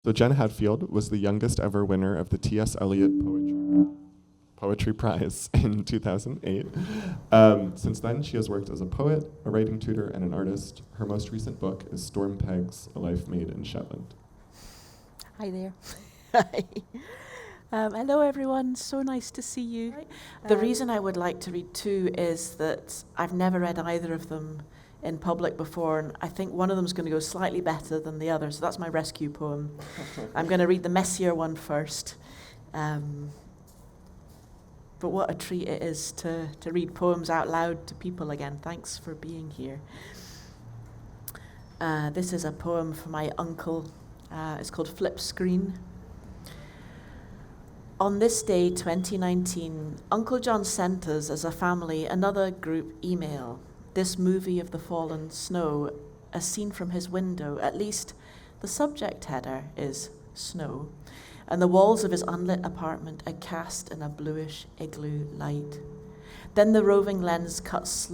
So Jen Hadfield was the youngest ever winner of the T.S. Eliot Poetry Prize in 2008. Since then, she has worked as a poet, a writing tutor, and an artist. Her most recent book is Storm Pegs, A Life Made in Shetland. Hi there. Hi. Hello everyone, so nice to see you. The reason I would like to read two is that I've never read either of them in public before, and I think one of them is going to go slightly better than the other, so that's my rescue poem. I'm going to read the messier one first. But what a treat it is to read poems out loud to people again. Thanks for being here. This is a poem for my uncle. It's called Flip Screen. On this day, 2019, Uncle John sent us as a family another group email. This movie of the fallen snow, a scene from his window. At least the subject header is snow. And the walls of his unlit apartment are cast in a bluish igloo light. Then the roving lens cuts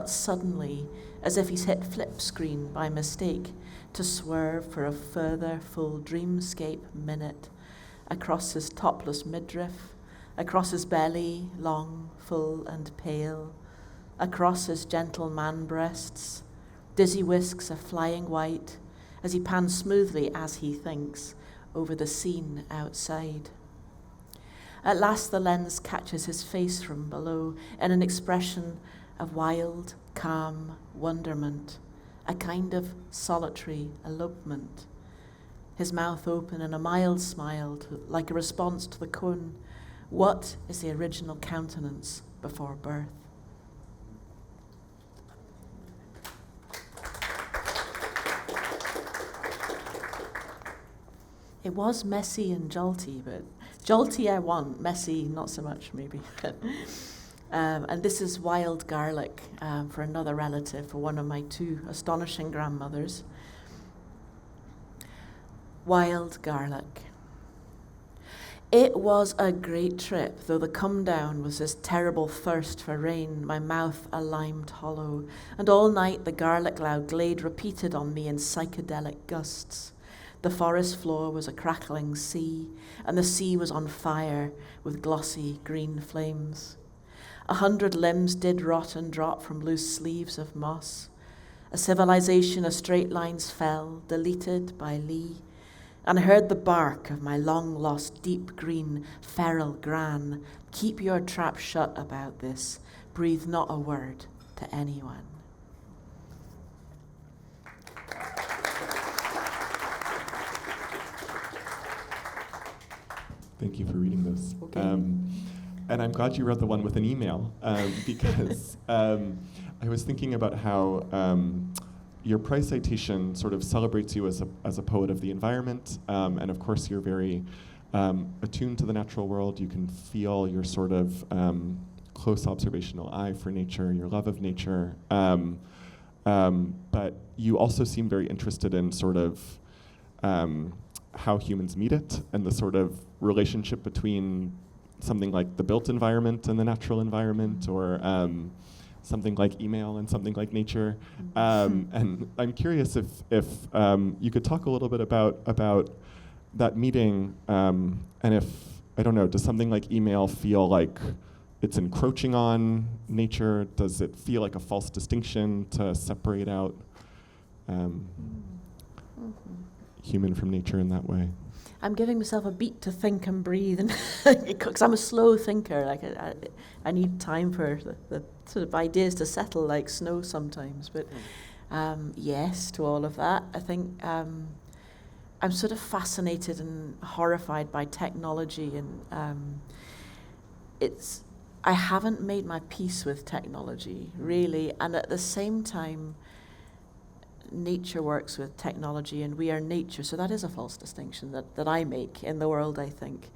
suddenly, as if he's hit flip screen by mistake, to swerve for a further full dreamscape minute, across his topless midriff, across his belly, long, full and pale, across his gentle man breasts, dizzy whisks of flying white, as he pans smoothly as he thinks, over the scene outside. At last the lens catches his face from below in an expression of wild, calm wonderment, a kind of solitary elopement. His mouth open in a mild smile, like a response to the koan. What is the original countenance before birth? It was messy and jolty, but jolty I want, messy not so much maybe. And this is wild garlic for another relative, for one of my two astonishing grandmothers. Wild garlic. It was a great trip, though the come down was this terrible thirst for rain, my mouth a limed hollow, and all night the garlic loud glade repeated on me in psychedelic gusts. The forest floor was a crackling sea, and the sea was on fire with glossy green flames. 100 limbs did rot and drop from loose sleeves of moss. A civilization of straight lines fell, deleted by Lee, and I heard the bark of my long-lost deep green feral gran. Keep your trap shut about this. Breathe not a word to anyone. Thank you for reading this. Okay. And I'm glad you wrote the one with an email, because I was thinking about how your prize citation sort of celebrates you as a poet of the environment, and of course you're very attuned to the natural world. You can feel your sort of close observational eye for nature, your love of nature, but you also seem very interested in sort of how humans meet it and the sort of relationship between something like the built environment and the natural environment, or something like email and something like nature. And I'm curious if you could talk a little bit about that meeting, and if, I don't know, does something like email feel like it's encroaching on nature? Does it feel like a false distinction to separate out human from nature in that way? I'm giving myself a beat to think and breathe, and because I'm a slow thinker. Like I need time for the sort of ideas to settle, like snow sometimes. But yes to all of that. I think I'm sort of fascinated and horrified by technology, and I haven't made my peace with technology really, and at the same time, nature works with technology and we are nature, so that is a false distinction that I make in the world, I think.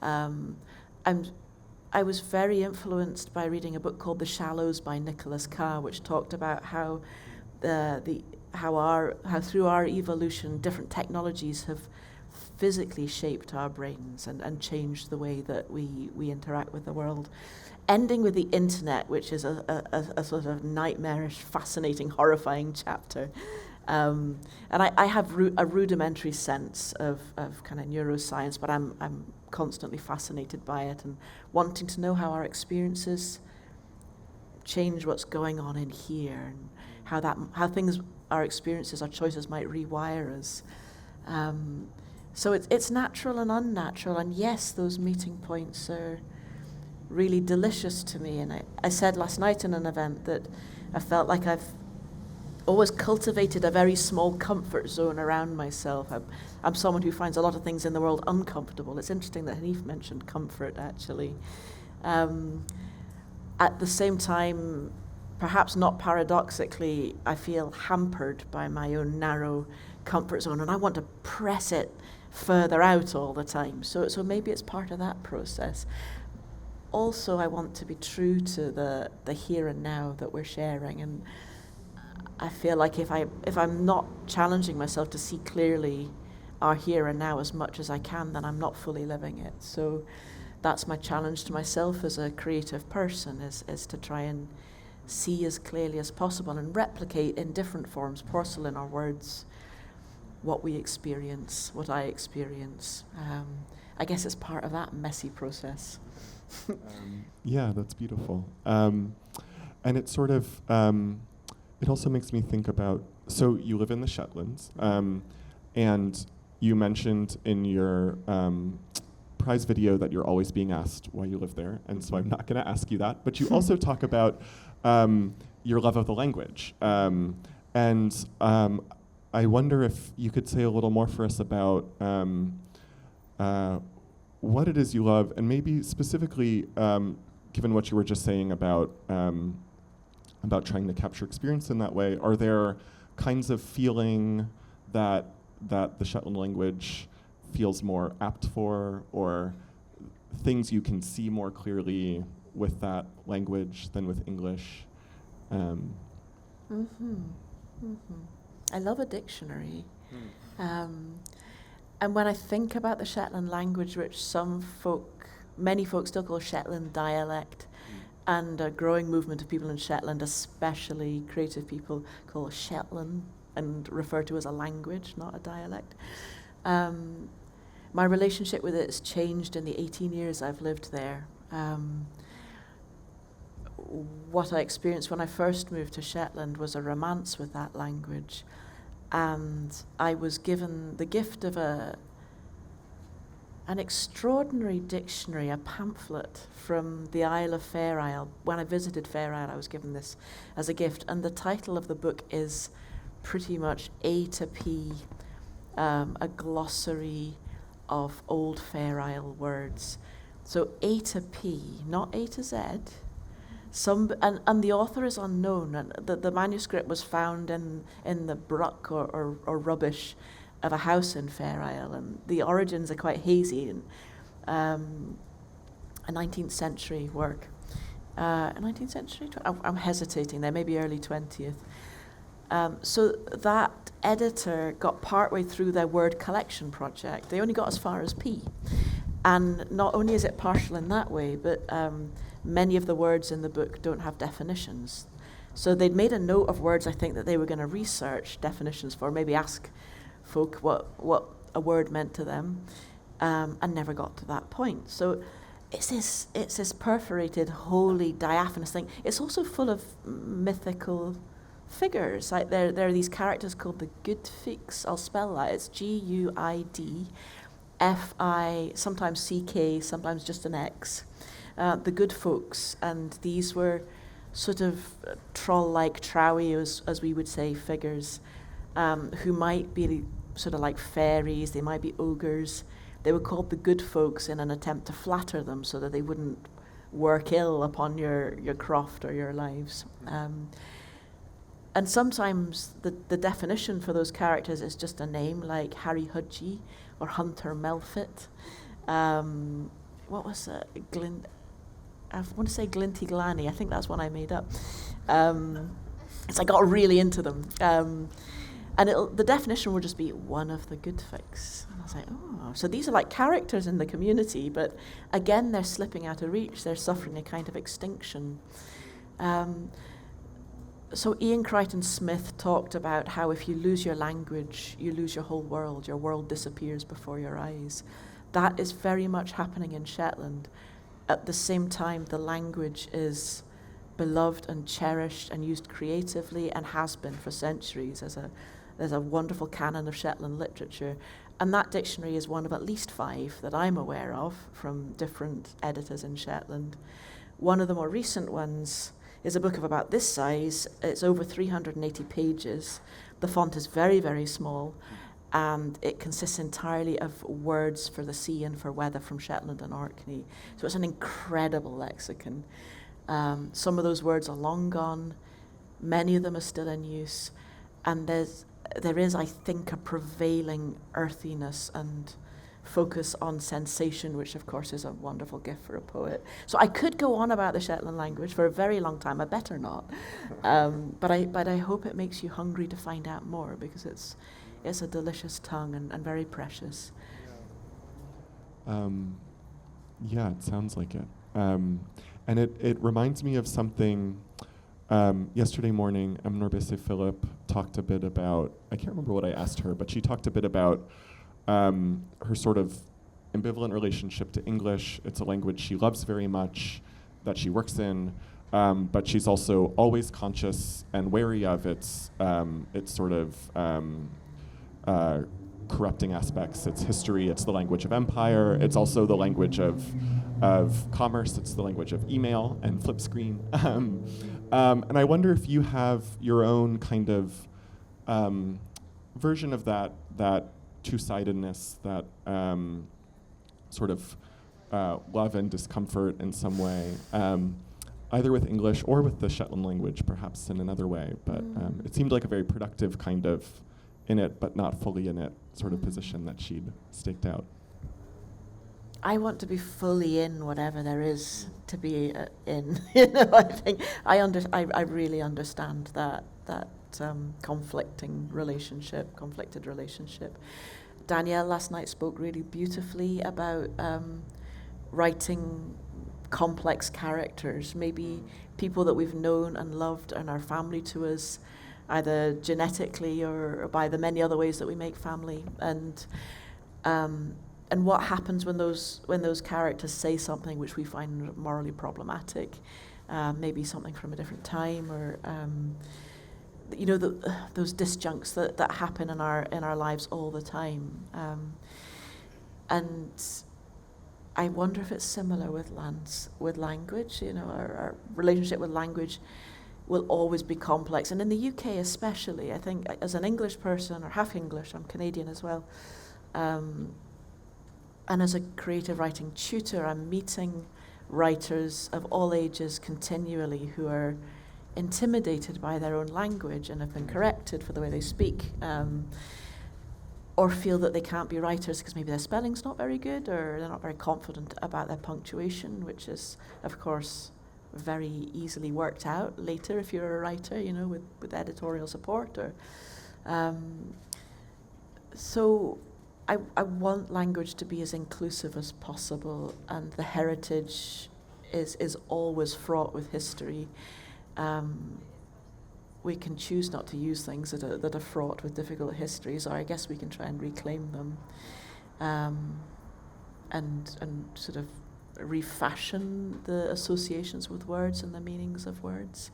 I was very influenced by reading a book called The Shallows by Nicholas Carr, which talked about how how through our evolution different technologies have physically shaped our brains and changed the way that we interact with the world. Ending with the internet, which is a sort of nightmarish, fascinating, horrifying chapter. And I have a rudimentary sense of kind of neuroscience, but I'm constantly fascinated by it and wanting to know how our experiences change what's going on in here, and how things, our experiences, our choices might rewire us. So it's natural and unnatural, and yes, those meeting points are really delicious to me. And I said last night in an event that I felt like I've always cultivated a very small comfort zone around myself. I'm someone who finds a lot of things in the world uncomfortable. It's interesting that Hanif mentioned comfort, actually. At the same time, perhaps not paradoxically, I feel hampered by my own narrow comfort zone, and I want to press it further out all the time. So maybe it's part of that process. Also, I want to be true to the here and now that we're sharing, and I feel like if I'm not challenging myself to see clearly our here and now as much as I can, then I'm not fully living it. So that's my challenge to myself as a creative person, is to try and see as clearly as possible and replicate in different forms, porcelain or words, what we experience, what I experience. I guess it's part of that messy process. Yeah, that's beautiful. And it's sort of, it also makes me think about, so you live in the Shetlands, and you mentioned in your prize video that you're always being asked why you live there, and so I'm not going to ask you that, but you also talk about your love of the language. And I wonder if you could say a little more for us about what it is you love, and maybe specifically, given what you were just saying about trying to capture experience in that way, are there kinds of feeling that the Shetland language feels more apt for, or things you can see more clearly with that language than with English? I love a dictionary. And when I think about the Shetland language, which many folks still call Shetland dialect, and a growing movement of people in Shetland, especially creative people, call Shetland and refer to as a language, not a dialect. My relationship with it has changed in the 18 years I've lived there. What I experienced when I first moved to Shetland was a romance with that language, and I was given the gift of an extraordinary dictionary, a pamphlet from the Isle of Fair Isle. When I visited Fair Isle, I was given this as a gift, and the title of the book is pretty much A to P, a glossary of old Fair Isle words. So A to P, not A to Z. And the author is unknown, and the manuscript was found in the bruck or rubbish of a house in Fair Isle, and the origins are quite hazy, and a 19th century work. 19th century? I'm hesitating there, maybe early 20th. So that editor got partway through their word collection project. They only got as far as P. And not only is it partial in that way, but many of the words in the book don't have definitions. So they'd made a note of words, I think, that they were going to research definitions for, maybe ask folk what a word meant to them, and never got to that point. So it's this perforated, holy, diaphanous thing. It's also full of mythical figures. Like there are these characters called the Guidfiks. I'll spell that. It's Guidfi, sometimes CK, sometimes just an X. The good folks, and these were sort of troll-like, trowie, as we would say, figures, who might be sort of like fairies, they might be ogres. They were called the good folks in an attempt to flatter them so that they wouldn't work ill upon your croft or your lives. And sometimes the definition for those characters is just a name, like Harry Hudgie or Hunter Melfit. What was it? I want to say Glinty Glanny. I think that's one I made up. So I got really into them. And the definition would just be one of the good fix. And I was like, oh, so these are like characters in the community, but again, they're slipping out of reach. They're suffering a kind of extinction. So Ian Crichton Smith talked about how if you lose your language, you lose your whole world. Your world disappears before your eyes. That is very much happening in Shetland. At the same time, the language is beloved and cherished and used creatively and has been for centuries. There's a wonderful canon of Shetland literature. And that dictionary is one of at least 5 that I'm aware of from different editors in Shetland. One of the more recent ones is a book of about this size. It's over 380 pages. The font is very, very small, and it consists entirely of words for the sea and for weather from Shetland and Orkney. So it's an incredible lexicon. Some of those words are long gone. Many of them are still in use. And there is, I think, a prevailing earthiness and focus on sensation, which of course is a wonderful gift for a poet. So I could go on about the Shetland language for a very long time. I better not. But I hope it makes you hungry to find out more, because it's a delicious tongue and very precious. Yeah, it sounds like it. And it reminds me of something. Yesterday morning, Norbese Philip talked a bit about, I can't remember what I asked her, but she talked a bit about her sort of ambivalent relationship to English. It's a language she loves very much, that she works in, but she's also always conscious and wary of its sort of corrupting aspects. It's history, it's the language of empire, it's also the language of commerce, it's the language of email and flip screen. And I wonder if you have your own kind of version of that two-sidedness, that sort of love and discomfort in some way, either with English or with the Shetland language, perhaps in another way. But it seemed like a very productive kind of in it, but not fully in it sort of position that she'd staked out. I want to be fully in whatever there is to be in. I think I really understand that conflicted relationship. Danielle last night spoke really beautifully about writing complex characters, maybe people that we've known and loved and are family to us, either genetically or by the many other ways that we make family, and what happens when those characters say something which we find morally problematic, maybe something from a different time, or those disjuncts that happen in our lives all the time, and I wonder if it's similar with language. Our relationship with language will always be complex, and in the UK especially. I think as an English person, or half English, I'm Canadian as well, and as a creative writing tutor, I'm meeting writers of all ages continually who are intimidated by their own language and have been corrected for the way they speak, or feel that they can't be writers because maybe their spelling's not very good, or they're not very confident about their punctuation, which is, of course, very easily worked out later if you're a writer, with editorial support. So I want language to be as inclusive as possible, and the heritage is always fraught with history. We can choose not to use things that are fraught with difficult histories, or I guess we can try and reclaim them, and sort of refashion the associations with words and the meanings of words.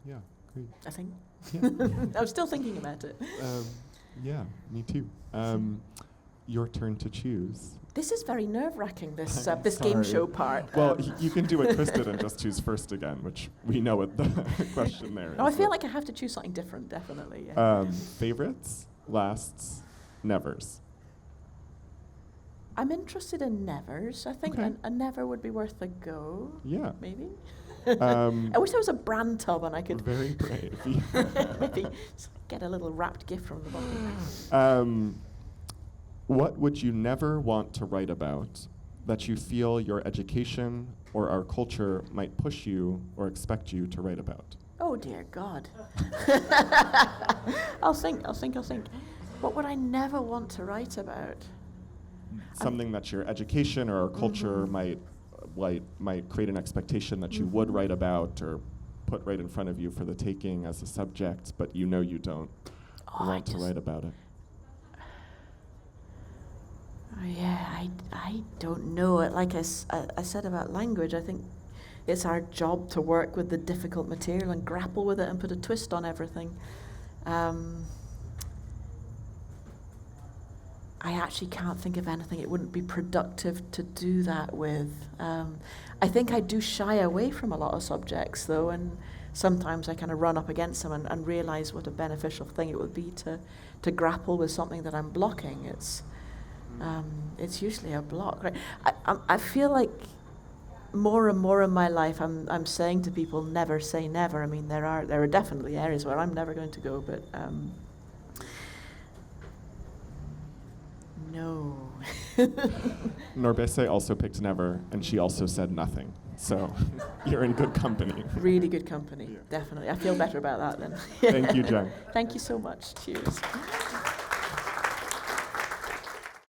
Yeah, great. I think. Yeah. I'm still thinking about it. Yeah, me too. Your turn to choose. This is very nerve-wracking, this Sorry. game show part. Well, you can do it twisted and just choose first again, which we know what the question there is. No, I feel like I have to choose something different, definitely. Yeah. Favorites, lasts, nevers. I'm interested in nevers. I think Okay. a never would be worth a go. Yeah. Maybe. I wish there was a brand tub and I could Very brave. maybe get a little wrapped gift from the bottom. What would you never want to write about that you feel your education or our culture might push you or expect you to write about? Oh dear God. I'll think. What would I never want to write about? Something that your education or our culture might create an expectation that you would write about or put right in front of you for the taking as a subject, but you know you don't want to write about it? Yeah, I don't know. Like I said about language, I think it's our job to work with the difficult material and grapple with it and put a twist on everything. I actually can't think of anything it wouldn't be productive to do that with. I think I do shy away from a lot of subjects, though, and sometimes I kind of run up against them and realize what a beneficial thing it would be to grapple with something that I'm blocking. It's usually a block, right? I feel like more and more in my life I'm saying to people, never say never. I mean, there are definitely areas where I'm never going to go, but no. Norbese also picked never, and she also said nothing. So you're in good company. Really good company, Yeah. definitely. I feel better about that then. Thank you, Jen. Thank you so much. Cheers.